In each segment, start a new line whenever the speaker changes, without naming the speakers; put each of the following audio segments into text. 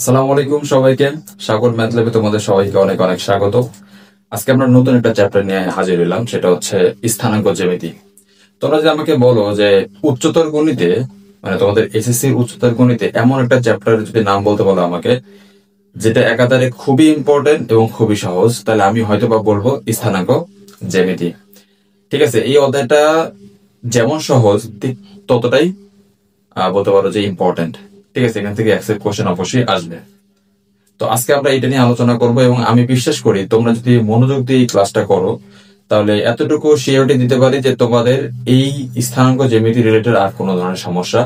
আসসালামু আলাইকুম সবাইকে। সাগর ম্যাথ ল্যাবে তোমাদের সবাইকে অনেক অনেক স্বাগত। আজকে আমরা নতুন একটা চ্যাপ্টার নিয়ে হাজির হলাম, সেটা হচ্ছে স্থানাঙ্ক জ্যামিতি। তোমরা যদি আমাকে বলো যে উচ্চতর গণিতে, মানে তোমাদের এসএসসি উচ্চতর গণিতে এমন একটা চ্যাপ্টার যদি নাম বলতে বলো আমাকে, যেটা একাধারে খুবই ইম্পর্টেন্ট এবং খুবই সহজ, তাহলে আমি হয়তো বা বলবো স্থানাঙ্ক জ্যামিতি। ঠিক আছে, এই অধ্যায়টা যেমন সহজ ঠিক ততটাই বলতে পারো যে ইম্পর্টেন্ট। ঠিক আছে, এখান থেকে অ্যাকসেপ্ট কোশ্চেন অবশ্যই আসবে। তো আজকে আমরা এটা নিয়ে আলোচনা করব এবং আমি বিশ্বাস করি তোমরা যদি মনোযোগ দিয়ে এই ক্লাসটা করো, তাহলে এতটুকু শিওরিটি দিতে পারি যে তোমাদের এই স্থানাঙ্ক জ্যামিতি রিলেটেড আর কোনো ধরনের সমস্যা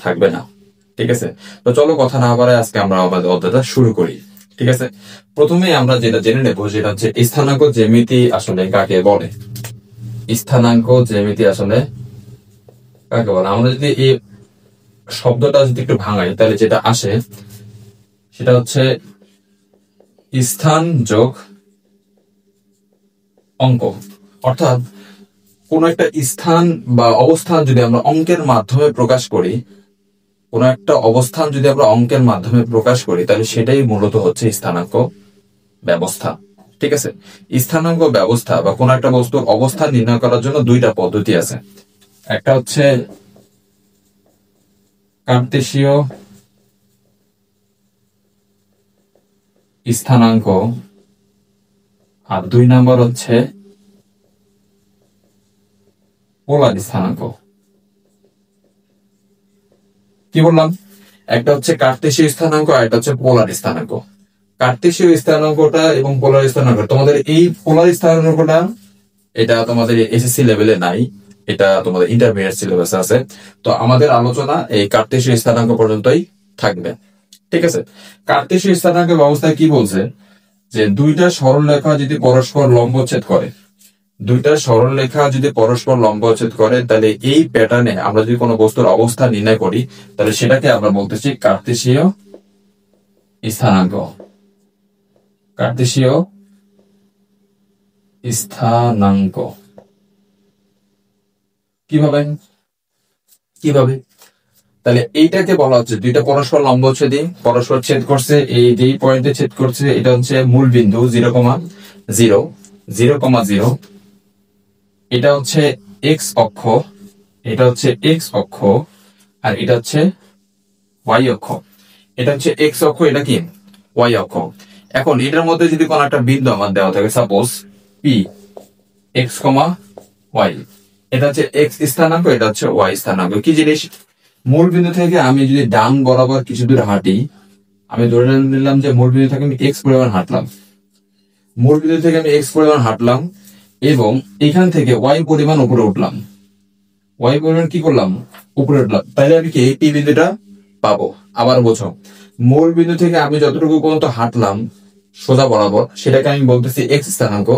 থাকবে না। ঠিক আছে, তো চলো কথা না বাড়ায় আজকে আমরা আমাদের অধ্যায়টা শুরু করি। ঠিক আছে, প্রথমে আমরা যেটা জেনে নেবো সেটা হচ্ছে স্থানাঙ্ক জ্যামিতি আসলে কাকে বলে। স্থানাঙ্ক জ্যামিতি আসলে কাকে বলে, আমরা যদি এই শব্দটা যদি একটু ভাঙাই তাহলে যেটা আসে সেটা হচ্ছে স্থান যোগ অঙ্ক। অর্থাৎ কোন একটা স্থান বা অবস্থান যদি আমরা অঙ্কের মাধ্যমে প্রকাশ করি, কোন একটা অবস্থান যদি আমরা অঙ্কের মাধ্যমে প্রকাশ করি, তাহলে সেটাই মূলত হচ্ছে স্থানাঙ্ক ব্যবস্থা। ঠিক আছে, স্থানাঙ্ক ব্যবস্থা বা কোন একটা বস্তুর অবস্থান নির্ণয় করার জন্য দুইটা পদ্ধতি আছে। একটা হচ্ছে কার্তেশীয় স্থানাঙ্ক, আর দুই নাম্বার হচ্ছে পোলার স্থানাঙ্ক। কি বললাম? একটা হচ্ছে কার্তেশীয় স্থানাঙ্ক আর একটা হচ্ছে পোলার স্থানাঙ্ক। কার্তেশীয় স্থানাঙ্কটা এবং পোলার স্থানাঙ্ক, তোমাদের এই পোলার স্থানাঙ্কটা এটা তোমাদের এসএসসি লেভেলে নাই, এটা তোমাদের ইন্টারমিডিয়েট সিলেবাসে আছে। তো আমাদের আলোচনা এই কার্তেশীয় স্থানাঙ্ক পর্যন্তই থাকবে। ঠিক আছে, কার্তেশীয় স্থানাঙ্ক ব্যবস্থায় কি বলছে যে দুইটা সরলরেখা যদি পরস্পর লম্বচ্ছেদ করে, দুইটা সরলরেখা যদি পরস্পর লম্বচ্ছেদ করে, তাহলে এই প্যাটার্নে আমরা যদি কোনো বস্তুর অবস্থান নির্ণয় করি, তাহলে সেটাকে আমরা বলতেছি কার্তেশীয় স্থানাঙ্ক। কার্তেশীয় স্থানাঙ্ক। কিভাবে কিভাবে তাহলে এইটাকে বলা হচ্ছে দুইটা পরস্পর লম্বচ্ছেদী, পরস্পর ছেদ করছে, এই যেই পয়েন্টে ছেদ করছে এটা হচ্ছে মূল বিন্দু 0,0, 0,0। এটা হচ্ছে এক্স অক্ষ, এটা হচ্ছে এক্স অক্ষ, আর এটা হচ্ছে ওয়াই অক্ষ। এটা হচ্ছে এক্স অক্ষ, এটা কি ওয়াই অক্ষ। এখন এটার মধ্যে যদি কোনো একটা বিন্দু আমার দেওয়া থাকে, সাপোজ পি, এক্স কমা ওয়াই, এটা হচ্ছে এক্স স্থানাঙ্ক, এটা হচ্ছে ওয়াই স্থানাঙ্ক। কি জিনিস? মূল বিন্দু থেকে আমি যদি ডান বরাবর কিছু দূর হাঁটি, আমি ধরে নিলাম যে মূল বিন্দু থেকে আমি এক্স পরিমাণ হাঁটলাম, মূল বিন্দু থেকে আমি এক্স পরিমাণ হাঁটলাম এবং এখান থেকে ওয়াই পরিমাণ উপরে উঠলাম, ওয়াই পরিমাণ কি করলাম? উপরে উঠলাম। তাহলে আমি কি এই বিন্দুটা পাবো? আবার বোঝো, মূল বিন্দু থেকে আমি যতটুকু পর্যন্ত হাঁটলাম সোজা বরাবর, সেটাকে আমি বলতেছি এক্স স্থানাঙ্ক,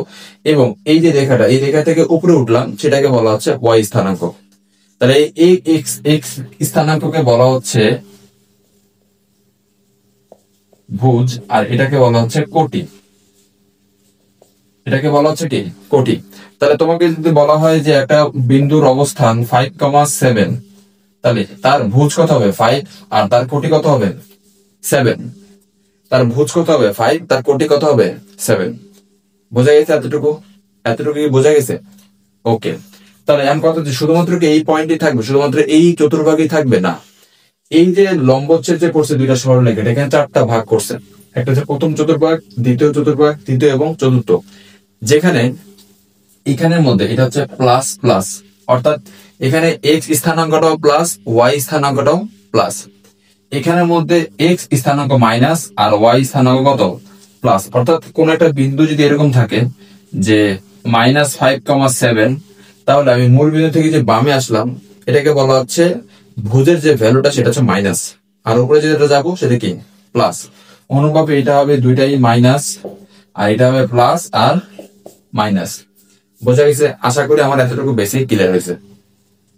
এবং এই যে রেখাটা, এই রেখা থেকে উপরে উঠলাম সেটাকে বলা হচ্ছে ওয়াই স্থানাঙ্ক। তাহলে এই এক্স এক্স স্থানাঙ্ককে বলা হচ্ছে ভুজ, আর এটাকে বলা হচ্ছে কোটি। এটাকে বলা হচ্ছে কি? কোটি। তাহলে তোমাকে যদি বলা হয় যে একটা বিন্দুর অবস্থান 5,7, তাহলে তার ভুজ কত হবে? 5, আর তার কোটি কত হবে? 7। তার ভুজ কত হবে? 5, তার কোটি কত হবে? 7। বোঝা গেছে এতটুকু? এতটুকু কি বোঝা গেছে? ওকে। তাহলে এখন কথা হচ্ছে শুধুমাত্র কি এই পয়েন্টই থাকবে, শুধুমাত্র এই চতুর্ভাগই থাকবে? না, এই যে লম্বচ্ছেদ যে করছে দুইটা সরলরেখা, এখানে চারটা ভাগ করছে। একটা হচ্ছে প্রথম চতুর্ভাগ, দ্বিতীয় চতুর্ভাগ, তৃতীয় এবং চতুর্থ। যেখানে এখানের মধ্যে এটা হচ্ছে প্লাস প্লাস, অর্থাৎ এখানে এক্স স্থানাঙ্কটাও প্লাস, ওয়াই স্থানাঙ্কটাও প্লাস। এখানের মধ্যে এক্স স্থানাঙ্ক মাইনাস আর ওয়াই স্থানাঙ্ক কত? প্লাস। অর্থাৎ কোন একটা বিন্দু যদি এরকম থাকে যে -5,7, তাহলে আমি মূল বিন্দু থেকে যে বামে আসলাম এটাকে বলা হচ্ছে ভুজের যে ভ্যালুটা সেটা হচ্ছে মাইনাস, আর উপরে যেটা যাবো সেটা কি? প্লাস। অনুরূপভাবে এটা হবে দুইটাই মাইনাস, আর এটা হবে প্লাস আর মাইনাস। বোঝা গেছে? আশা করি আমার এতটুকু বেসিক ক্লিয়ার হয়েছে।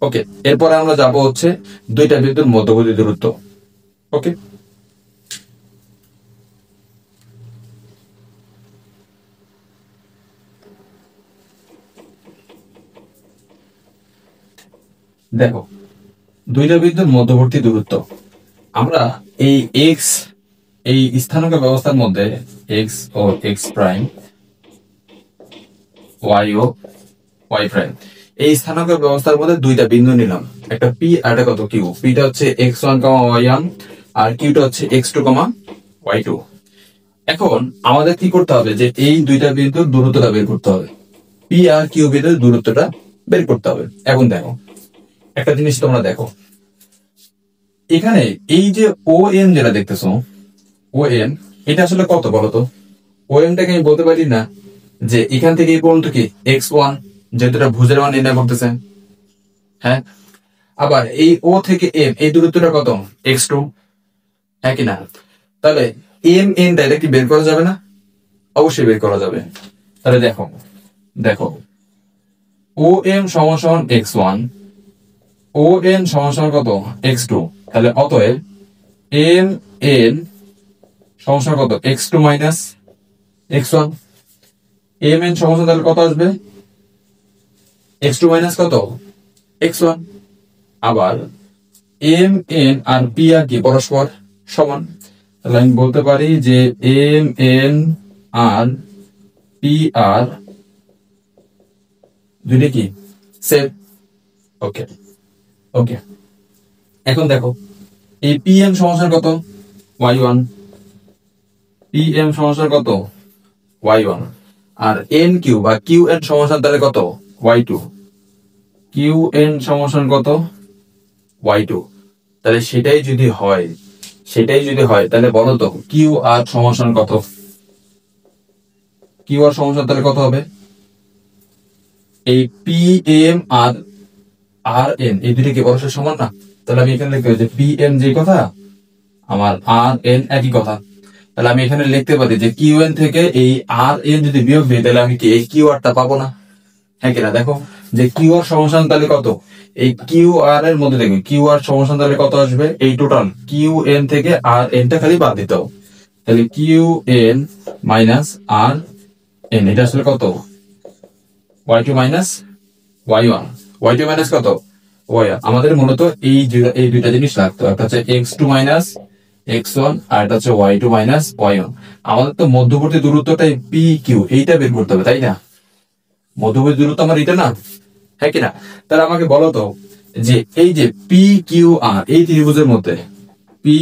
ওকে, এরপরে আমরা যাব হচ্ছে দুইটা বিন্দুর মধ্যবর্তী দূরত্ব। ওকে, দেখো দুইটা বিন্দুর মধ্যবর্তী দূরত্ব, আমরা এই এক্স এই স্থানাঙ্ক ব্যবস্থার মধ্যে এক্স ও এক্স প্রাইম, ওয়াই ও ওয়াই প্রাইম, এই স্থানাঙ্ক ব্যবস্থার মধ্যে দুইটা বিন্দু নিলাম, একটা পি আর একটা কত কিউ। পিটা হচ্ছে X one comma Y one আর কিউটা হচ্ছে X two comma Y two. এখন আমাদের কি করতে হবে, যে এই দুইটা বিন্দুর দূরত্বটা বের করতে হবে, পি আর কিউ বিন্দুর দূরত্বটা বের করতে হবে। এখন দেখো একটা জিনিস, তোমরা দেখো এখানে এই যে ও এন যেটা দেখতেছো, ও এন এটা আসলে কত বলতো? ও এনটাকে আমি বলতে পারি না যে এখান থেকে এই পর্যন্ত কি এক্স ওয়ান, যেহেতু এটা ভুজের মান নির্ণয় করতেছে। হ্যাঁ, আবার এই ও থেকে এম এই দূরত্বটা কত? এক্স টু, হ্যাঁ কিনা? তাহলে এম এনটা এটা কি বের করা যাবে না? অবশ্যই বের করা যাবে। তাহলে দেখো দেখো ও এম সমান সমান এক্স ওয়ান, ও এন সমান সমান কত? X two. তাহলে অতএব এম এন সমান সমান কত? X two minus x one. M N সমান সমান তাহলে কত আসবে? এক্স টু মাইনাস কত? X one. আবার এম এন আর পি আর কি পরস্পর সমান, তাহলে আমি বলতে পারি যে এম এন আর পি আর দুইটা কি সেম। ওকে ওকে, এখন দেখো এই পি এম সমান কত? Y one. পি এম সমান কত? Y one. আর এন কিউ বা কিউ এন সমান তাহলে কত? Y two. কিউ এন সমান কত? Y two. তাহলে সেটাই যদি হয়, তাহলে বলো তো কিউ আর সমান কত? কিউ আর সমান তাহলে কত হবে? এই পি এম আর আর এন এই দুটো কি পরস্পর সমান না? তাহলে আমি এখানে লিখতে পারি যে পি এম যে কথা, আমার আর এন একই কথা। তাহলে আমি এখানে লিখতে পারি যে কিউ এন থেকে এই আর এন যদি বিয়োগ দিই, তাহলে আমি কি এই কিউ আর টা পাবো না? হ্যাঁ কিনা? দেখো যে কিউ আর সমান তাহলে কত? এই কিউ আর এর মধ্যে দেখো কিউ আর সমান তাহলে কত আসবে? এই টোটাল কিউ এন থেকে আর এন টা খালি বাদ দিতে হবে। তাহলে Q N minus R N এটা আসলে কত? Y two minus Y one. Y two minus কত? Y one. আমাদের মূলত এই দুইটা জিনিস লাগতো, একটা হচ্ছে X two minus x one আর এটা হচ্ছে Y two minus Y one. আমাদের তো মধ্যবর্তী দূরত্বটা পি কিউ এইটা বের করতে হবে, তাই না? মধ্যবর্তী দূরত্ব আমার এটা না, হ্যাঁ কিনা? তাহলে আমাকে বলো তো যে এই যে পি কিউ আর এই ত্রিভুজের মধ্যে, পি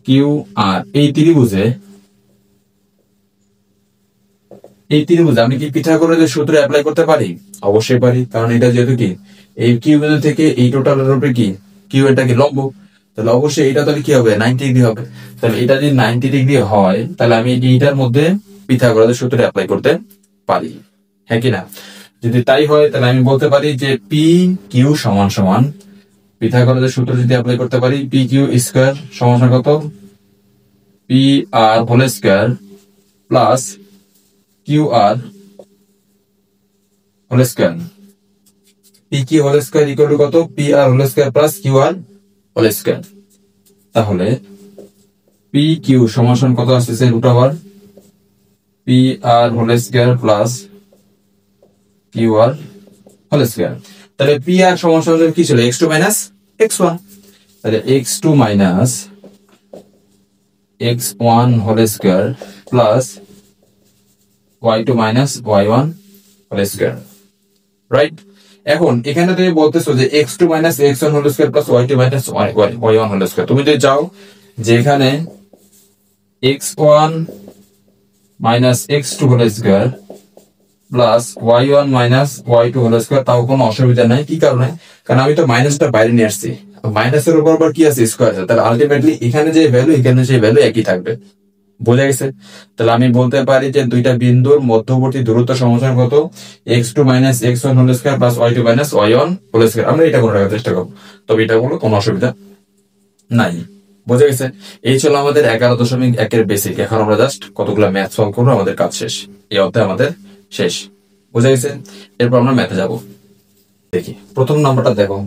কিউ আর এই ত্রিভুজে আমি কি পিথাগোরাসের সূত্র অ্যাপ্লাই করতে পারি? অবশ্যই পারি, কারণ এটা যেহেতু কি এই কিউ বিন্দু থেকে এই টোটালের উপরে কি কিউ এটা কি লম্ব, তাহলে অবশ্যই এটা তাহলে কি হবে? 90 ডিগ্রি হবে। তাহলে এটা যদি 90 ডিগ্রি হয়, তাহলে আমি এইটার মধ্যে পিথাগোরাসের সূত্র অ্যাপ্লাই করতে পারি, হ্যাঁ কিনা? যদি তাই হয় তাহলে আমি বলতে পারি যে পি কিউ সমান সমান পিথাগোরাসের সূত্র যদি অ্যাপ্লাই করতে পারি, পি কিউ স্কয়ার সমান সমান কত? P R whole square plus Q R whole square. P Q whole square equal to কত? P R whole square plus Q R whole square. তাহলে পি কিউ সমান কত আসছে? Root over P R whole square plus Q R whole square. তাহলে P R সমান কি ছিল? X two minus x one. তাহলে X two minus x one whole square plus Y two minus Y one whole square, right? এখন এখানে তুমি বলতেছো যে x two minus x one whole square plus Y two minus Y one whole square. তুমি যদি চাও যে এখানে x one minus x two whole square plus y one minus y two whole square, তাও কোনো অসুবিধা নাই। কি কারণে? কারণ আমি তো মাইনাসটা বাইরে নিয়ে আসছি, মাইনাসের উপর আবার কি আছে? স্কয়ার আছে। তাহলে আলটিমেটলি এখানে যে ভ্যালু এখানে সেই ভ্যালু একই থাকবে, বোঝা গেছে? তাহলে আমি বলতে পারি যে দুইটা বিন্দুর মধ্যবর্তী দূরত্ব সমান কত? X two minus x one whole square plus Y two minus Y one whole square. আমরা এটা করে রাখার চেষ্টা করবো, তবে এটা হলো কোনো অসুবিধা নাই, বোঝা গেছে? এই ছিল আমাদের 11.1 বেসিক। এখন আমরা জাস্ট কতগুলো ম্যাথ সলভ করবো, আমাদের কাজ শেষ, এই অধ্যায় আমাদের শেষ, বোঝা গেছে? এরপর আমরা ম্যাথে যাব। দেখি প্রথম নাম্বারটা দেখো,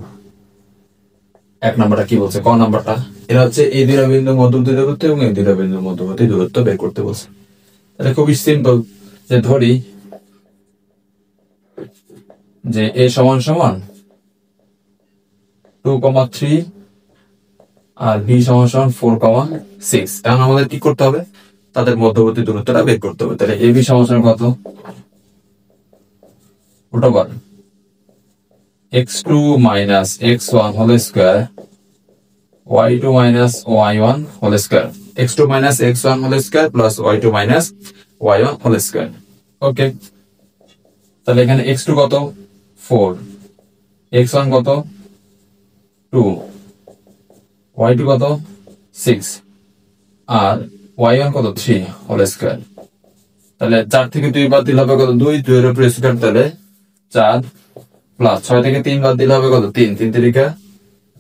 এক নাম্বারটা কি বলছে? ক নাম্বারটা, এটা হচ্ছে এই দুইটা বিন্দুর মধ্যবর্তী দূরত্ব এবং এই দুইটা বিন্দুর মধ্যবর্তী দূরত্ব বের করতে বলছে। তাহলে খুবই সিম্পল, যে ধরি যে এ সমান সমান 2,3 আর বি সমান সমান 4,6। এখন আমাদের কি করতে হবে, তাদের মধ্যবর্তী দূরত্বটা বের করতে হবে। তাহলে এ বি সমান সমান কত, ওটা x2 minus x1 whole square y2 minus y1 whole square, x2 minus x1 whole square plus y2 minus y1 whole square। ওকে, তাহলে এখানে x2 কত 4, x1 কত 2, y2 কত 6 আর y1 কত 3 whole square। তাহলে 4 থেকে 2 বাদ দিলে হবে কত 2, 2 এর উপর স্কয়ার তাহলে 4 প্লাস 6 থেকে 3 বাদ দিলে হবে কত 3, 3 তিরিকা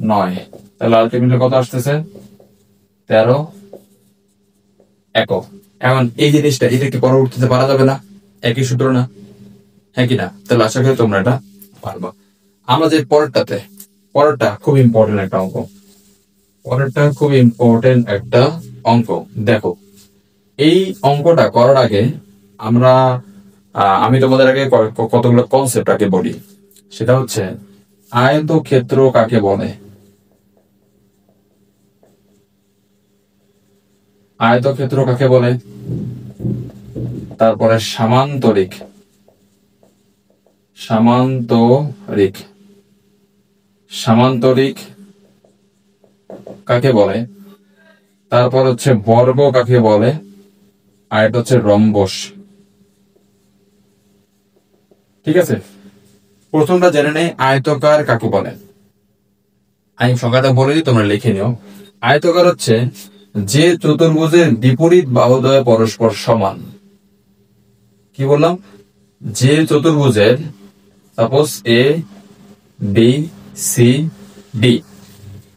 9। তাহলে আলটিমেটলি কত আসতেছে 13 একক। এখন এই জিনিসটা এটা কি পরবর্তীতে পারা যাবে না, একই সূত্র না, হ্যাঁ কি না? তাহলে আশা করি তোমরা এটা পারবা। আমরা যে পরেরটা খুব ইম্পর্টেন্ট একটা অঙ্ক, পরেরটা খুব ইম্পর্টেন্ট একটা অঙ্ক। দেখো এই অঙ্কটা করার আগে আমি তোমাদের আগে কতগুলো কনসেপ্ট আগে বলি। সেটা হচ্ছে আয়তক্ষেত্র কাকে বলে, আয়তক্ষেত্র কাকে বলে, তারপরে সামান্তরিক, সামান্তরিক সামান্তরিক কাকে বলে, তারপর হচ্ছে বর্গ কাকে বলে, আর এটা হচ্ছে রম্বস। ঠিক আছে, প্রথমটা জেনে নেই আয়তকার কাকে বলে। আমি সংখ্যাটা বলে দিই, তোমরা লিখে নিও। আয়তকার হচ্ছে যে চতুর্ভুজের বিপরীত বাহুদ্বয় পরস্পর সমান। কি বললাম, যে চতুর্ভুজের সাপোজ এ বি সি ডি,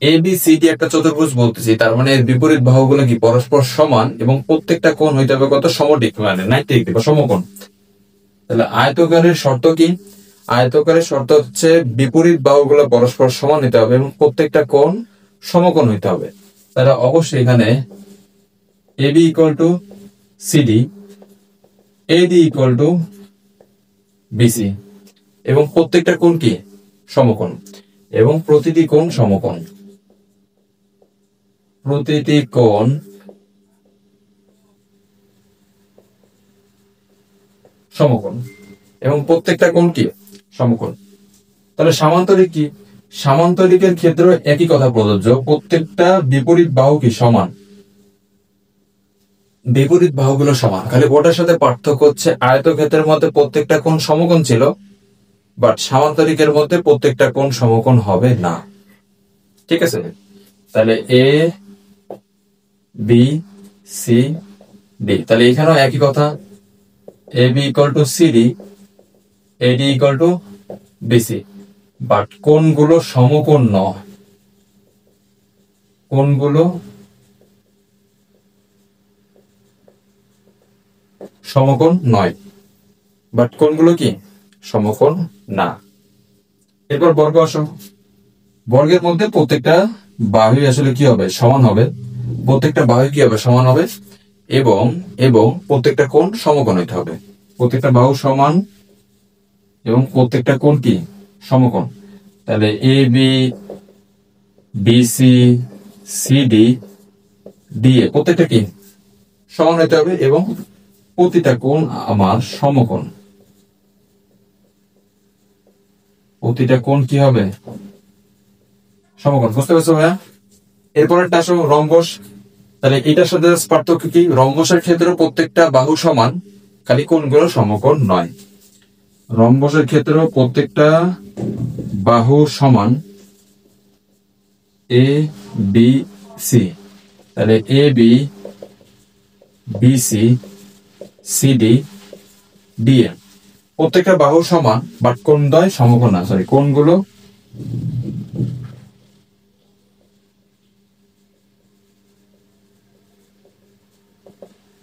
এ বি সি ডি একটা চতুর্ভুজ বলতেছি, তার মানে এর বিপরীত বাহুগুলো কি পরস্পর সমান এবং প্রত্যেকটা কোণ হইতে হবে কত সমদিক, মানে 90 ডিগ্রি বা সমকোণ। তাহলে আয়তকারের শর্ত কি, আয়তকারের শর্ত হচ্ছে বিপরীত বাহুগুলো পরস্পর সমান হইতে হবে এবং প্রত্যেকটা কোণ সমকোণ হইতে হবে। তাহলে অবশ্যই এখানে AB equal to CD, AD equal to BC এবং প্রত্যেকটা কোণ কি সমকোণ এবং প্রতিটি কোণ সমকোণ, প্রতিটি কোণ সমকোণ এবং প্রত্যেকটা কোণ কি সমকোণ। তাহলে সামান্তরিক কি, সামান্তরিকের ক্ষেত্রে একই কথা প্রযোজ্য, প্রত্যেকটা বিপরীত বাহু কি সমান, বিপরীত বাহুগুলো সমান। খালি ওটার সাথে পার্থক্য হচ্ছে আয়তক্ষেত্রের মধ্যে প্রত্যেকটা কোণ সমকোণ ছিল, বাট সামান্তরিকের মধ্যে প্রত্যেকটা কোণ সমকোণ হবে না। ঠিক আছে, তাহলে এ বি সি ডি, তাহলে এখানেও একই কথা, A B equal to CD, AD equal to BC, but কোণগুলো সমকোণ নয়, কোণগুলো সমকোণ নয়, বাট কোণগুলো কি সমকোণ না। এরপর বর্গ আসো, বর্গের মধ্যে প্রত্যেকটা বাহু আসলে কি হবে সমান হবে, প্রত্যেকটা বাহু কি হবে সমান হবে এবং এবং প্রত্যেকটা কোণ সমকোণ হইতে হবে, প্রত্যেকটা বাহু সমান এবং প্রত্যেকটা কোণ কি সমকোণ। তাহলে A B BC CD D A প্রত্যেকটা কি সমান হইতে হবে এবং প্রতিটা কোণ আমার সমকোণ, প্রতিটা কোণ কি হবে সমকোণ। বুঝতে পারছো ভাইয়া? এরপরেরটা আসো রম্বস। তাহলে এটার সাথে পার্থক্য কি, রম্বসের ক্ষেত্রে প্রত্যেকটা বাহু সমান, খালি কোণগুলো সমকোণ নয়। রম্বসের ক্ষেত্রে প্রত্যেকটা বাহু সমান, এ বি সি, তাহলে A B BC CD D A প্রত্যেকটা বাহু সমান, বাট কোণদ্বয় সমকোণ না, সরি কোণগুলো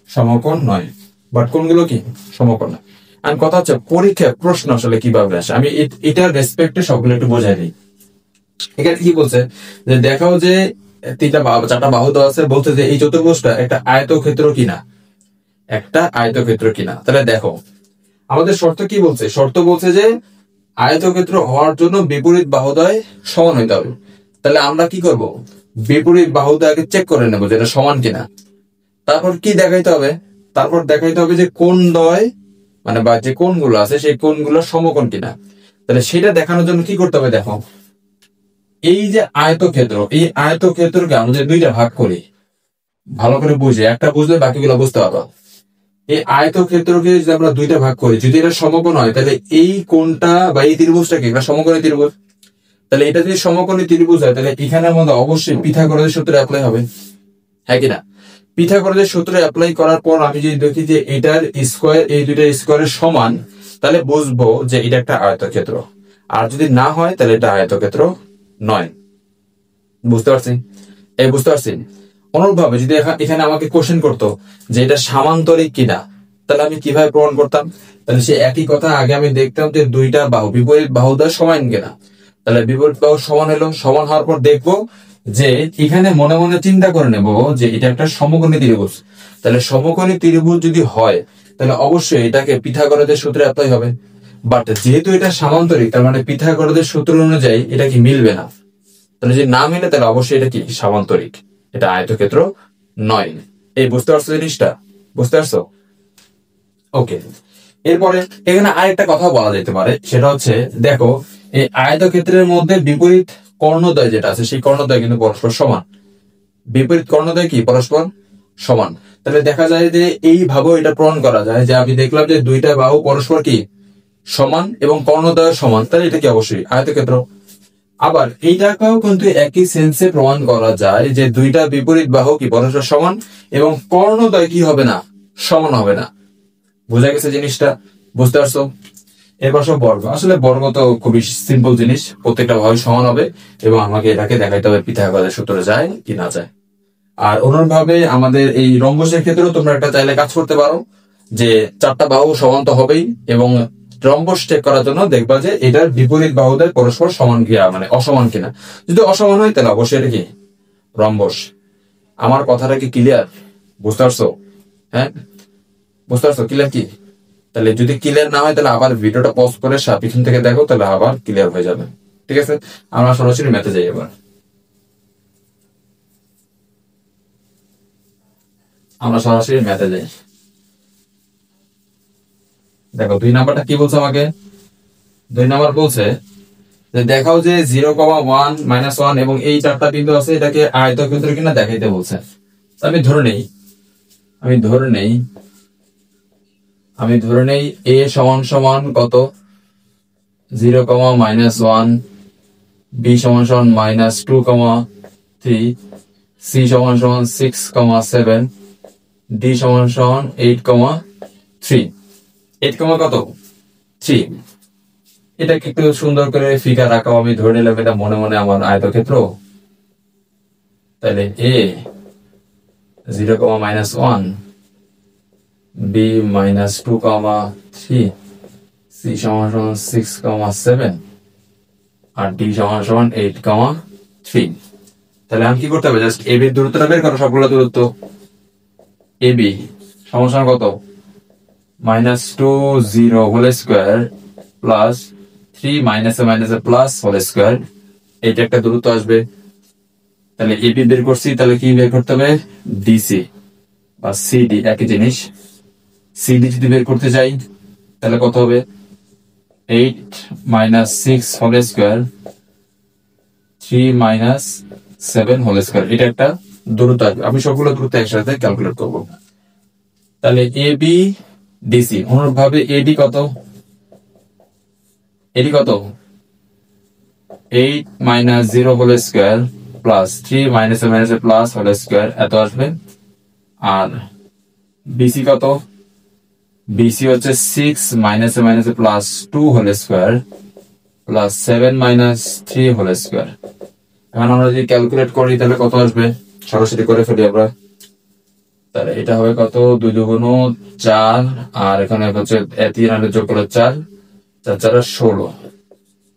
সমকোণ নয়, বাট কোণগুলো কি সমকোণ না। আর কথা হচ্ছে পরীক্ষায় প্রশ্ন আসলে কিভাবে আসে, আমি এটার রেসপেক্টে সবগুলো একটু বোঝাই দিই। এখানে কি বলছে যে দেখাও যে চারটা বাহু দেওয়া আছে, বলছে যে এই চতুর্ভুজটা একটা আয়তক্ষেত্র কিনা, একটা আয়তক্ষেত্র কিনা। তাহলে দেখো আমাদের শর্ত কি বলছে, শর্ত বলছে যে আয়তক্ষেত্র হওয়ার জন্য বিপরীত বাহুদ্বয় সমান হইতে হবে। তাহলে আমরা কি করব, বিপরীত বাহুটা আগে চেক করে নেবো যেটা সমান কিনা। তারপর কি দেখাইতে হবে? তারপর দেখাইতে হবে যে কোণ দ্বয় মানে বা যে কোণগুলো আছে সেই কোণগুলো সমকোণ কিনা। তাহলে সেটা দেখানোর জন্য কি করতে হবে দেখো, এই যে আয়তক্ষেত্র, এই আয়তক্ষেত্রকে আমরা যে দুইটা ভাগ করি, ভালো করে বুঝে, একটা বুঝলে বাকিগুলো বুঝতে পারবো। এই আয়তক্ষেত্রকে যদি আমরা দুইটা ভাগ করি, যদি এটা সমকোণ হয় তাহলে এই কোণটা বা এই ত্রিভুজটাকে এটা সমকোণী ত্রিভুজ। তাহলে এটা যদি সমকোণী ত্রিভুজ হয় তাহলে এখানের মধ্যে অবশ্যই পিথাগোরাসের সূত্র অ্যাপ্লাই হবে, হ্যাঁ কিনা? পিথাগোরাসের সূত্র অ্যাপ্লাই করার পর আমি যদি দেখি যে এটার স্কোয়ার এই দুইটা স্কোয়ারের সমান, তাহলে বুঝবো যে এটা একটা আয়তক্ষেত্র। আর যদি না হয় তাহলে এটা আয়তক্ষেত্র নয়। বুঝতে পারছি? বুঝতে পারছি। অনুরূপভাবে যদি এখানে আমাকে কোশ্চেন করতো যে এটা সামান্তরিক কিনা, তাহলে আমি কিভাবে প্রমাণ করতাম? তাহলে সে একই কথা, আগে আমি দেখতাম যে দুইটা বাহু বিপরীত বাহুটা সমান কিনা। তাহলে বিপরীত বাহু সমান হলো, সমান হওয়ার পর দেখবো যে এখানে মনে মনে চিন্তা করে নেব যে এটা একটা সমকোণী ত্রিভুজ। তাহলে সমকোণী ত্রিভুজ যদি হয় তাহলে অবশ্যই এটাকে পিথাগোরাসের সূত্রে অ্যাপ্লাই হবে। বাট যেহেতু এটা সামান্তরিক, তার মানে পিথাগোরাসের সূত্র অনুযায়ী এটা কি মিলবে না। তাহলে যদি না মিলে তাহলে অবশ্যই এটা কি সামান্তরিক, এটা আয়তক্ষেত্র নয়। এই বুঝতে পারছো জিনিসটা? বুঝতে পারছো? ওকে। এরপরে এখানে আরেকটা কথা বলা যেতে পারে, সেটা হচ্ছে দেখো এই আয়তক্ষেত্রের মধ্যে বিপরীত কর্ণদ্বয় যেটা আছে সেই কর্ণদ্বয় কিন্তু পরস্পর সমান। বিপরীত কর্ণদ্বয় কি পরস্পর সমান। তাহলে দেখা যায় যে এইভাবেও এটা প্রমাণ করা যায় যে আমি দেখলাম যে দুইটা বাহু পরস্পর কি সমান এবং কর্ণদ্বয় সমান, তাহলে এটা কি অবশ্যই আয়তক্ষেত্র। আবার এইটাকেও কিন্তু একই সেন্সে প্রমাণ করা যায় যে দুইটা বিপরীত বাহু কি পরস্পর সমান এবং কর্ণদ্বয় কি হবে না, সমান হবে না। বোঝা গেছে জিনিসটা? বুঝতে পারছো? এরপর সব বর্গ, আসলে বর্গ তো খুবই সিম্পল জিনিস, প্রত্যেকটা বাহু সমান হবে এবং আমাকে এটাকে দেখাইতে হবে পিথাগোরাসের সূত্রে যায় কি না যায়। আর অনুরূপভাবে আমাদের এই রম্বসের ক্ষেত্রেও তোমরা একটা চাইলে কাজ করতে পারো যে চারটা বাহু সমান তো হবেই, এবং রম্বস চেক করার জন্য দেখবা যে এটার বিপরীত বাহুদের পরস্পর সমান কিনা মানে অসমান কিনা। যদি অসমান হয় তাহলে অবশ্যই এটা কি রম্বস। আমার কথাটা কি ক্লিয়ার? বুঝতে পারছো? হ্যাঁ, বুঝতে পারছো ক্লিয়ার কি? তাহলে যদি ক্লিয়ার না হয় তাহলে আবার ভিডিওটা পজ করে পিছন থেকে দেখো, তাহলে আবার ক্লিয়ার হয়ে যাবে। ঠিক আছে, আমরা সরাসরি ম্যাথে যাই এবার। আমরা সরাসরি ম্যাথে যাই। দেখো 2 নাম্বারটা কি বলছে আমাকে? 2 নাম্বার বলছে যে দেখাও যে 0,1 -1 এবং এই চারটা বিন্দু আছে এটাকে আয়তক্ষেত্র কিনা দেখাইতে বলছে। আমি ধরে নেই a সমান সমান কত 0,-1, b সমান সমান -2,3, c সমান সমান 6,7, d সমান সমান 8,3। 8, কত 3। এটাকে একটু সুন্দর করে ফিগার আঁকাও, আমি ধরে নিলাম এটা মনে মনে আমার আয়তক্ষেত্র। তাহলে a 0,-1, b -2,3, c সমান সমান 6,7 আর d সমান সমান 8,3। তাহলে আমি কি করতে হবে? জাস্ট ab এর দূরত্বটা বের করো, সবগুলো দূরত্ব। ab সমান সমান কত -2 হোল স্কয়ার প্লাস 3 মাইনাসে প্লাস হোল স্কয়ার, এটা একটা দূরত্ব আসবে। তাহলে ab বের করছি, তাহলে কি বের করতে হবে? dc বা cd, একই জিনিস। cd যদি বের করতে যাই তাহলে কত হবে? 8 - 6 হোল স্কয়ার 3 - 7 হোল স্কয়ার, এটা একটা দূরত্ব আসবে। আমি সবগুলো দূরত্ব একসাথে ক্যালকুলেট করব। তাহলে ab dc। অনুরূপভাবে ad কত? ad কত 8 - 0 হোল স্কয়ার প্লাস 3 মাইনাসে প্লাস হোল স্কয়ার, এত আসবে। আর bc কত? bc হচ্ছে 6 মাইনাসে plus 2 whole square plus 7 - 3 whole square. এখন আমরা যদি ক্যালকুলেট করি তাহলে কত আসবে? সরাসরি করে ফেলি আমরা। তাহলে এটা হবে কত? 2 দুগুণ 4, আর এখানে হচ্ছে 3 যোগ করলে 4, 4 4 16,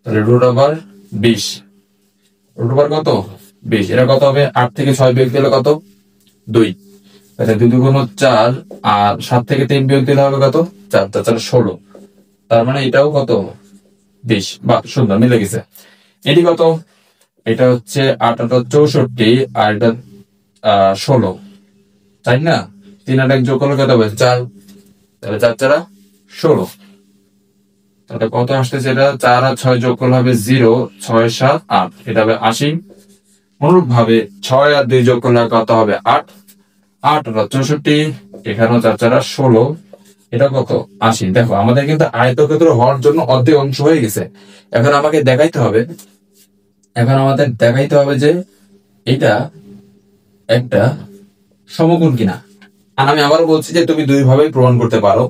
তাহলে √20। √, কত 20। এটা কত হবে? 8 থেকে 6 বিয়োগ দিলে কত? 2। তাহলে 2 দুগুণ 4, আর 7 থেকে 3 বিয়োগ দিলে হবে কত? 4 4 4 16, তার মানে এটাও কত? 20। বাহ, সুন্দর মিলে গেছে। এটি কত? এটা হচ্ছে 8 8 64 আর এটা 16, তাই না? 3 আর 1 যোগ করলে কত হবে? 4। তাহলে 4 4 16। তাহলে কত আসতেছে? এটা 4 আর 6 যোগ করলে হবে 0, 6 7 8, এটা হবে 80। অনুরূপ ভাবে 6 আর 2 যোগ করলে কত হবে? 8, 8 আর 64, এখানেও 4 4 16, এটা কত? 80। দেখো আমাদের কিন্তু আয়তক্ষেত্র হওয়ার জন্য অর্ধেক অংশ হয়ে গেছে। এখন আমাদের দেখাইতে হবে যে এটা একটা সমকোণ কিনা। আর আমি আবার বলছি যে তুমি দুই ভাবে প্রমাণ করতে পারো,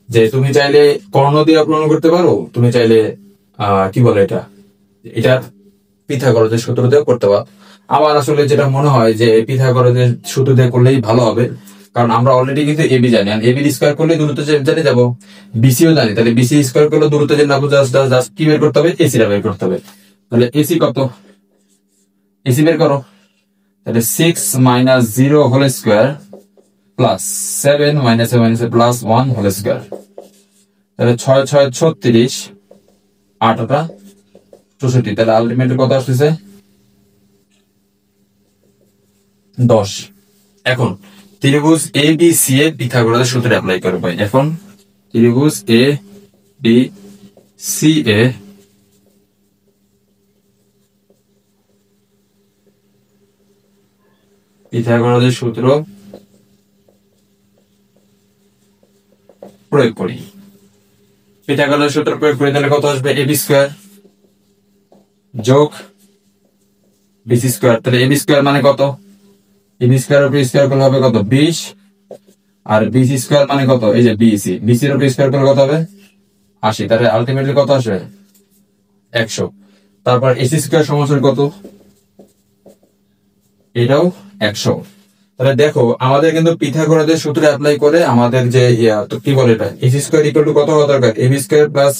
যে তুমি চাইলে কর্ণ দিয়ে প্রমাণ করতে পারো, তুমি চাইলে কি বলে এটার পিথাগোরাসের সূত্র দিয়ে করতে পারো। আমার আসলে যেটা মনে হয় যে পিথাগোরাসের সূত্র দিয়ে করলেই ভালো হবে, কারণ আমরা অলরেডি কিন্তু এবি জানি, আর এবি স্কয়ার করলে দূরত্ব জানি যাবো, বিসিও জানি, তাহলে বিসি স্কয়ার করলে দূরত্ব জানি যাবো, জাস্ট কি বের করতে হবে? এসিটা বের করতে হবে। তাহলে এসি কত? এসি বের করো। তাহলে 6 - 0 whole square plus 7 - plus 1 whole square. তাহলে 6 6 36, 8 8 64, তাহলে আলটিমেটলি কত আসতেছে? 10। এখন ত্রিভুজ এ বি সি এর পিথাগোরাসের সূত্র অ্যাপ্লাই করব। এখন ত্রিভুজ এ বি সি এ পিথাগোরাসের সূত্র প্রয়োগ করি। পিথাগোরাসের সূত্র প্রয়োগ করি, তাহলে কত আসবে? এবি স্কয়ার যোগ বিসি স্কয়ার। তাহলে এবি স্কয়ার মানে কত? এবি স্কয়ার উপর স্কয়ার করলে হবে কত? 20। আর বিসি স্কয়ার মানে কত? এই যে বিসি, বিসির উপর স্কয়ার করলে কত হবে? 80। তাহলে আলটিমেটলি কত আসবে? 100। তারপর এসি স্কয়ার সমান কত? এটাও 100। তাহলে দেখো আমাদের কিন্তু পিথাগোরাসের সূত্র অ্যাপ্লাই করে আমাদের যে তো কি বলে এটা, এসি স্কয়ার ইকুয়াল টু কত হওয়া দরকার? AB square plus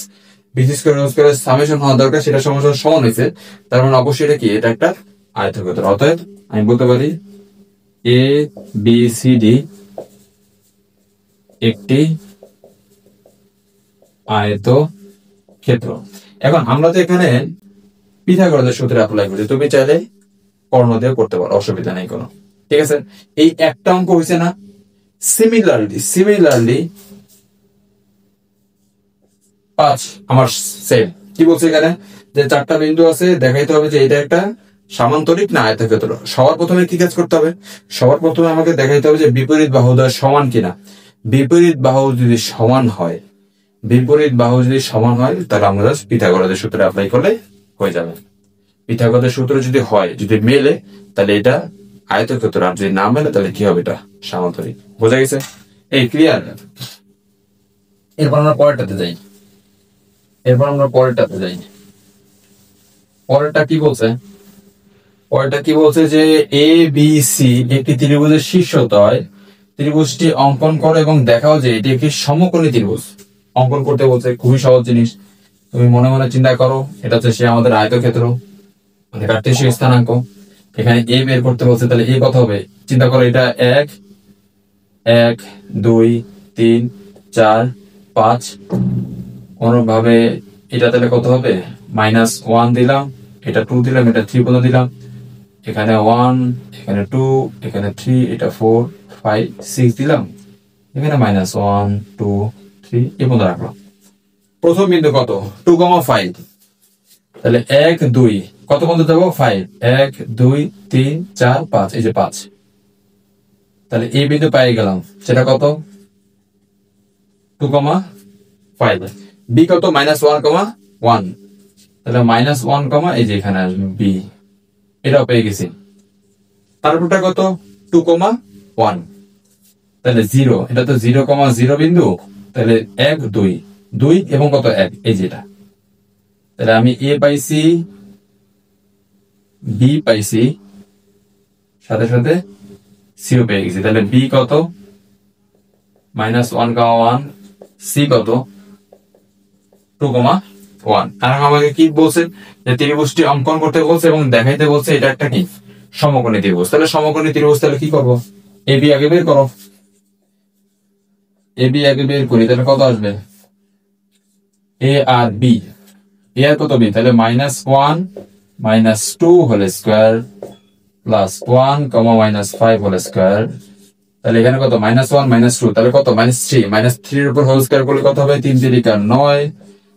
BC square whole স্কয়ারের সামেশন হওয়া দরকার, সেটা সমান হয়েছে। তার মানে অবশ্যই এটা কি? এটা একটা আয়তক্ষেত্র। অতএব আমি বলতে পারি এ বি সি ডি একটি আয়তক্ষেত্র। এখন আমরা তো এখানে পিথাগোরাসের সূত্র অ্যাপ্লাই করছি, তুমি চাইলে কর্ণ দিয়ে করতে পারো, অসুবিধা নেই কোনো। ঠিক আছে, এই একটা অঙ্ক হয়েছে না? সিমিলারলি 5 আমার সেম। কি বলছে এখানে? যে 4টা বিন্দু আছে, দেখাইতে হবে যে এটা একটা সামান্তরিক না আয়তক্ষেত্র। সবার প্রথমে কি কাজ করতে হবে? সবার প্রথমে আমাকে দেখাইতে হবে যে বিপরীত বাহুদ্বয় সমান কিনা। বিপরীত বাহু যদি সমান হয়, তাহলে আমরা পিথাগোরাসের সূত্র অ্যাপ্লাই করলে হয়ে যাবে। পিথাগোরাসের সূত্র যদি হয়, যদি মেলে, তাহলে এটা আয়তক্ষেত্র, আর যদি না মেলে তাহলে কি হবে? এটা সামান্তরিক। বোঝা গেছে? এই ক্লিয়ার? এরপর আমরা পরেরটাতে যাই। পরেরটা কি বলছে? যে এ বি সি একটি ত্রিভুজের শীর্ষদ্বয়, ত্রিভুজটি অঙ্কন করো এবং দেখাও যে এটি একটি সমকোণী ত্রিভুজ। অঙ্কন করতে বলছে, খুবই সহজ জিনিস। তুমি মনে মনে চিন্তা করো, এটা হচ্ছে সে আমাদের আয়তক্ষেত্র, মানে কার্টেসীয় স্থানাঙ্ক। এখানে এ বের করতে বলছে, তাহলে এ কত হবে? চিন্তা করো, এটা 1 1 2 3 4 5। অনুরূপভাবে এটা তাহলে কত হবে? -1 দিলাম, এটা 2 দিলাম, এটা 3 পর্যন্ত দিলাম, এখানে 1, এখানে 2, এখানে 3, এটা 4 5 6 দিলাম, এখানে -1 2 3 এ পর্যন্ত রাখলাম। প্রথম বিন্দু কত? 2,5। তাহলে 1 2 কত পর্যন্ত যাবো? 5 1 2 3 4 5, এই যে 5। তাহলে এই বিন্দু পেয়ে গেলাম, সেটা কত? 2,5। বি কত? -1,1। তাহলে -1, এই যে এখানে আসবে বি, এটাও পেয়ে গেছি। তারপরটা কত? 2,1। তাহলে 0, এটা তো 0,0 বিন্দু। তাহলে 1 2 2 এবং কত? 1, এই যেটা। তাহলে আমি এ পাইছি, বি পাইছি, সাথে সাথে সিও পেয়ে গেছি। তাহলে বি কত? -1,1, সি কত? 2,1। আর আমাকে কি বলছে? যে ত্রিভুজটি অঙ্কন করতে বলছে এবং দেখাইতে বলছে এটা একটা কি? সমকোণী ত্রিভুজ। তাহলে সমকোণী ত্রিভুজ, তাহলে কি করবো? এবি আগে বের করো। এবি আগে বের করি, তাহলে কত আসবে? এ আর বি, এ আর কত? বি। তাহলে -1 minus 2 whole square plus 1 comma minus 5 whole square. তাহলে এখানে কত -1 -2, তাহলে কত -3, -3 এর উপর হোল স্কোয়ার করলে কত হবে 3 3 9,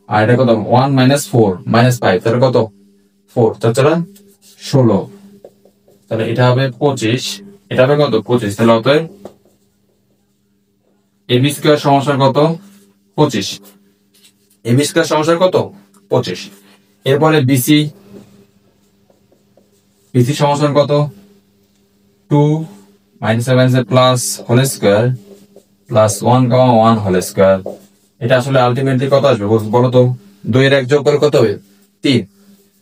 আর এটা কত 1 -4 -5, তাহলে কত 4 4 16, তাহলে এটা হবে 25, এটা হবে কত 25। তাহলে অতএব এবি স্কোয়ার সমস্যার কত 25, এবি স্কোয়ার সমস্যার কত 25। এরপরে বিসি, বিসি সমস্যার কত 2 -7 প্লাস হোল স্কোয়ার প্লাস 1 কমা 1 হোল স্কোয়ার। এটা আসলে আলটিমেটলি কত আসবে বলো তো, 2 এর 1 যোগ করলে কত হবে 3,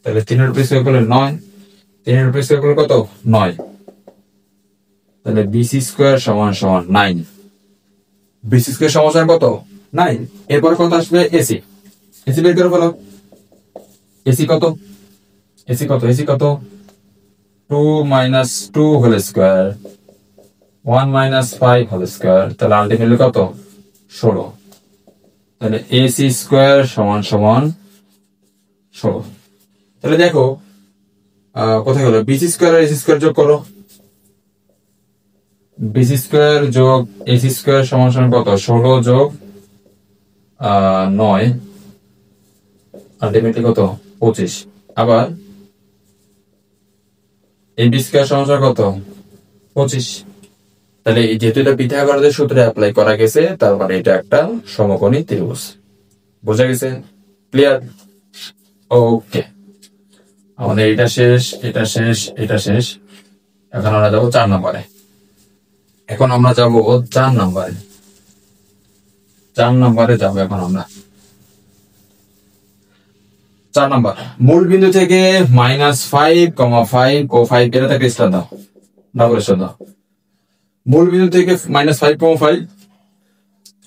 তাহলে 3 এর উপর স্কোয়ার করলে 9, 3 এর উপর স্কোয়ার করলে কত 9, তাহলে বিসি স্কোয়ার সমান সমান 9, বিসি স্কোয়ার সমস্যার কত 9। এরপরে কত আসবে এসি, এসি বের করে ফেলো। এসি কত, এসি কত, এসি কত 2 - 2 হোল স্কোয়ার 1 - 5 হোল স্কোয়ার, তাহলে আলটিমেটলি কত 16, তাহলে এসি স্কোয়ার সমান সমান 16। তাহলে দেখো কোথায় গেল বিসি স্কোয়ার আর এসি স্কোয়ার যোগ করো, বিসি স্কোয়ার যোগ এসি স্কোয়ার সমান সমান কত 16 যোগ 9, আলটিমেটলি কত 25। আবার এবি স্কোয়ার সমান সমান কত 25। তাহলে যেহেতু এটা পিথাগোরাসের সূত্রে অ্যাপ্লাই করা গেছে, তার মানে এটা একটা সমকোণী ত্রিভুজ। বোঝা গেছে? ক্লিয়ার? ওকে, আমাদের এটা শেষ, এটা শেষ, এটা শেষ। এখন আমরা যাবো 4 নম্বরে। এখন আমরা যাবো 4 নম্বরে, 4 নম্বরে যাবো এখন আমরা। 4 নম্বর, মূল বিন্দু থেকে -5, 5 ও 5 এর একটা স্টার দাও, ডাবল স্টার দাও। মূল বিন্দু থেকে -5, 5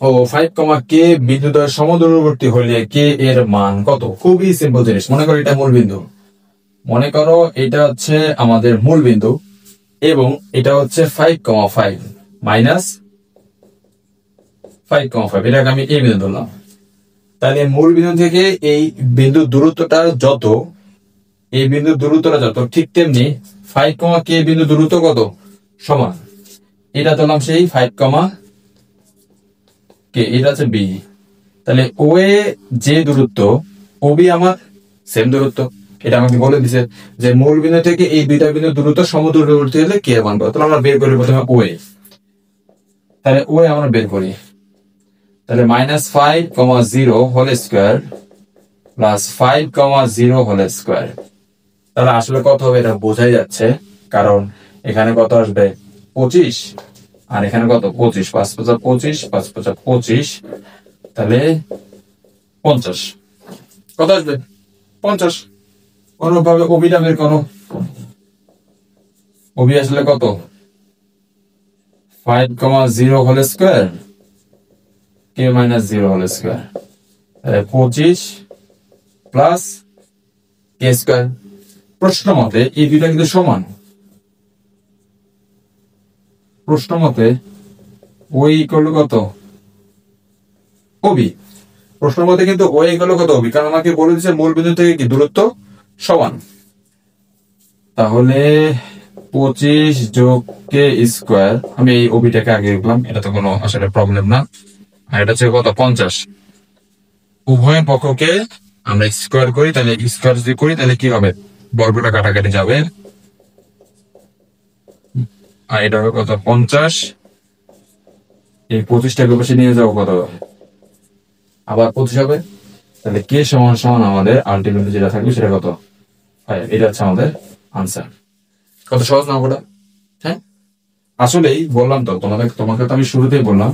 ও 5, কে বিন্দু দ্বয়ের সমদূরবর্তী হলে কে এর মান কত? খুবই সিম্পল জিনিস। মনে করো এটা মূল বিন্দু, মনে করো এটা হচ্ছে আমাদের মূল বিন্দু এবং এটা হচ্ছে 5, 5 -5, 5, এটাকে আমি এই বিন্দু ধরলাম। তাহলে মূল বিন্দু থেকে এই বিন্দুর দূরত্বটা যত, এই বিন্দুর দূরত্বটা যত, ঠিক তেমনি 5, কে বিন্দু দূরত্ব কত সমান। এটা ধরলাম সেই 5, কে, এটা হচ্ছে বি। তাহলে ও এ যে দূরত্ব, ও বি আমার সেম দূরত্ব। এটা আমাকে বলে দিছে যে মূল বিন্দু থেকে এই দুইটা বিন্দু দূরত্ব সমদূরবর্তী হলে কে মান পাবো। তাহলে আমরা বের করি প্রথমে ও এ, তাহলে ও এ আমরা বের করি। তাহলে -5, 0 whole square plus 5, 0 whole square. তাহলে আসলে কত হবে এটা বোঝাই যাচ্ছে, কারণ এখানে কত আসবে 25 আর এখানে কত 25, 5 5 25, 5 5 25, তাহলে 50। কত আসবে 50। কোনভাবে ওবিটা বের করো, ওবি আসলে কত 5, 0 হোল স্কোয়ার কে -0 হোল স্কোয়ার, 25 প্লাস কে স্কোয়ার। প্রশ্ন মতে এই দুইটা কিন্তু সমান, প্রশ্ন মতে ওই ইকুয়াল কত ওবি, প্রশ্ন মতে কিন্তু ওই ইকুয়াল কত ওবি, কারণ আমাকে বলে দিচ্ছে মূল বিন্দু থেকে কি দূরত্ব সমান। তাহলে 25 যোগ কে স্কোয়ার, আমি এই ওবিটাকে আগে লিখলাম, এটা তো কোনো আসলে প্রবলেম না। আর এটা হচ্ছে কত 50। উভয় পক্ষকে আমরা স্কোয়ার করি, তাহলে স্কোয়ার যদি করি তাহলে কি হবে বর্গটা কাটাকাটি যাবে, আর এটা হবে কত 50। এই 25টাকে বসে নিয়ে যাবো কত হবে আবার 25 হবে। তাহলে কে সমান সমান আমাদের আলটিমেটলি যেটা থাকবে সেটা কত 5। এটা হচ্ছে আমাদের আনসার। কত সহজ না ওটা? হ্যাঁ, আসলেই বললাম তো তোমাকে তো আমি শুরুতেই বললাম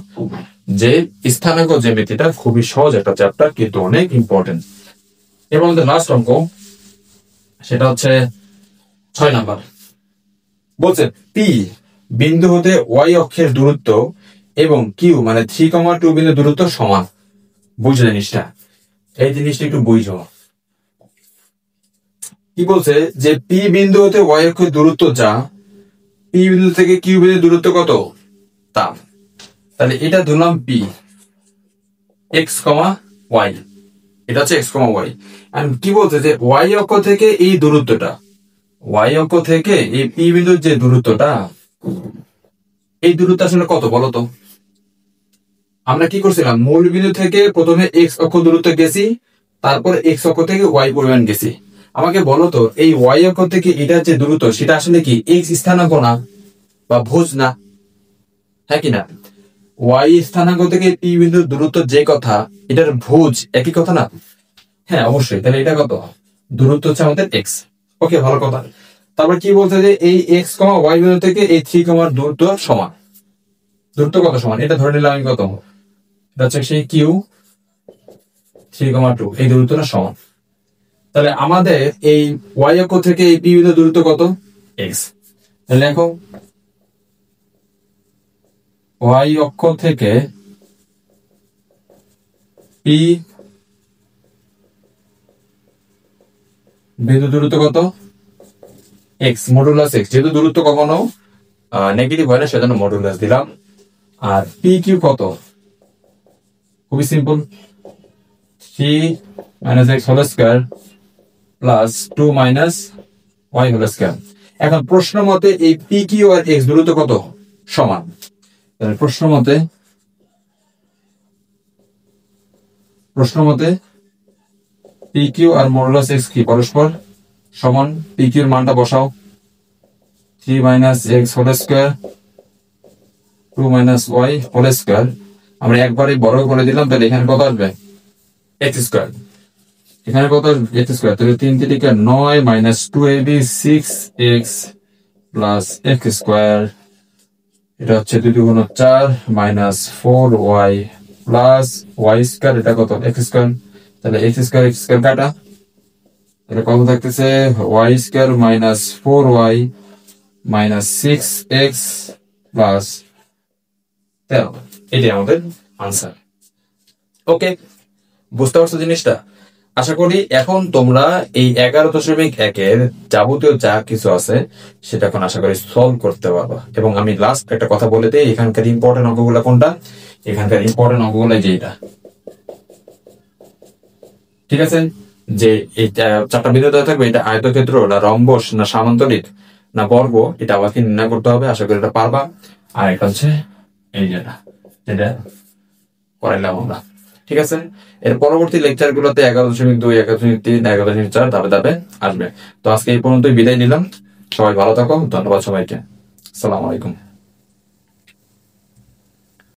যে স্থানাঙ্ক জ্যামিতিটা খুবই সহজ একটা চ্যাপ্টার, কিন্তু অনেক ইম্পর্টেন্ট। এবং আমাদের লাস্ট অঙ্ক, সেটা হচ্ছে 6 নাম্বার। বলছে পি বিন্দু হতে ওয়াই অক্ষের দূরত্ব এবং কিউ মানে 3, 2 বিন্দু দূরত্ব সমান। বুঝলে জিনিসটা, এই জিনিসটা একটু বুঝো। কি বলছে যে পি বিন্দু হতে ওয়াই অক্ষের দূরত্ব যা, পি বিন্দু থেকে কিউ বিন্দু দূরত্ব কত তা। তাহলে এটা ধরলাম পি, এক্স, ওয়াই। এটা হচ্ছে এক্স কমা ওয়াই। এন্ড কি বলছে যে ওয়াই অক্ষ থেকে এই দূরত্বটা, ওয়াই অক্ষ থেকে এই পি বিন্দুর যে দূরত্বটা, এই দূরত্ব আসলে কত বলতো? আমরা কি করছিলাম, মূল বিন্দু থেকে প্রথমে এক্স অক্ষ দূরত্ব গেছি, তারপর এক্স অক্ষ থেকে ওয়াই পরিমাণ গেছি। আমাকে বলো তো এই ওয়াই অক্ষ থেকে এটার যে দূরত্ব সেটা আসলে কি এক্স স্থানাঙ্ক না বা ভুজ না, হ্যাঁ কি না? ওয়াই স্থানাঙ্ক থেকে পি বিন্দুর দূরত্ব যে কথা, এটার ভুজ একই কথা না? হ্যাঁ অবশ্যই। তাহলে এটা কত? দূরত্ব হচ্ছে আমাদের এক্স। ওকে, ভালো কথা। তারপর কি বলছে যে এই এক্স কমা ওয়াই বিন্দু থেকে এই 3 কমার দূরত্ব সমান। দূরত্ব কত সমান এটা ধরে নিলাম আমি, কত? এটা হচ্ছে সেই কিউ 3,2, এই দূরত্বটা সমান। তাহলে আমাদের এই ওয়াই অক্ষ থেকে এই পি বিন্দুর দূরত্ব কত? এক্স। তাহলে দেখো ওয়াই অক্ষ থেকে পি বিন্দু দূরত্ব কত? X modulus x. যেহেতু দূরত্ব কখনো নেগেটিভ হয় না সেজন্য মডুলাস দিলাম। আর পি কিউ কত? খুবই simple, 3 minus x whole square plus 2 minus y whole square. এখন প্রশ্ন মতে এই পি কিউ আর এক্স দূরত্ব কত সমান? প্রশ্ন মতে পি কিউ আর মডুলাস এক্স কি পরস্পর সমান। পি কিউ এর মানটা বসাও, 3 minus x whole square 2 minus y whole square. আমরা একবারে বড় করে দিলাম, তাহলে এখানে কত আসবে? X square. এখানে কত আসবে? X square. তাহলে 3 3 9 minus 2ab 6x plus x square. এটা হচ্ছে 2 2 4 minus 4y plus Y square. এটা কত? X square. তাহলে এক্স স্কয়ার কাটা, তাহলে কত থাকতেছে? Y square minus 4y minus 6x plus 13। এটাই আমাদের আনসার। ওকে, বুঝতে পারছো জিনিসটা? আশা করি এখন তোমরা এই 11.1 যাবতীয় যা কিছু আছে সেটা এখন আশা করি সলভ করতে পারবা। এবং আমি লাস্ট একটা কথা বলে দিই, এখানকার ইম্পর্টেন্ট অঙ্কগুলো কোনটা? এখানকার ইম্পর্টেন্ট অঙ্কগুলো যে এটা, ঠিক আছে? যে এই 4টা বিন্দু দেওয়া থাকবে, এটা আয়তক্ষেত্র না রম্বস না সামান্তরিক না বর্গ, এটা আমাকে নির্ণয় করতে হবে। আশা করি এটা পারবা। আর এটা হচ্ছে এই যেটা করাইলাম আমরা, ঠিক আছে? এর পরবর্তী লেকচার গুলোতে 11.2, 11.3, 11.4 ধাপে ধাপে আসবে। তো আজকে এই পর্যন্তই বিদায় নিলাম। সবাই ভালো থাকো, ধন্যবাদ সবাইকে। আসসালামু আলাইকুম।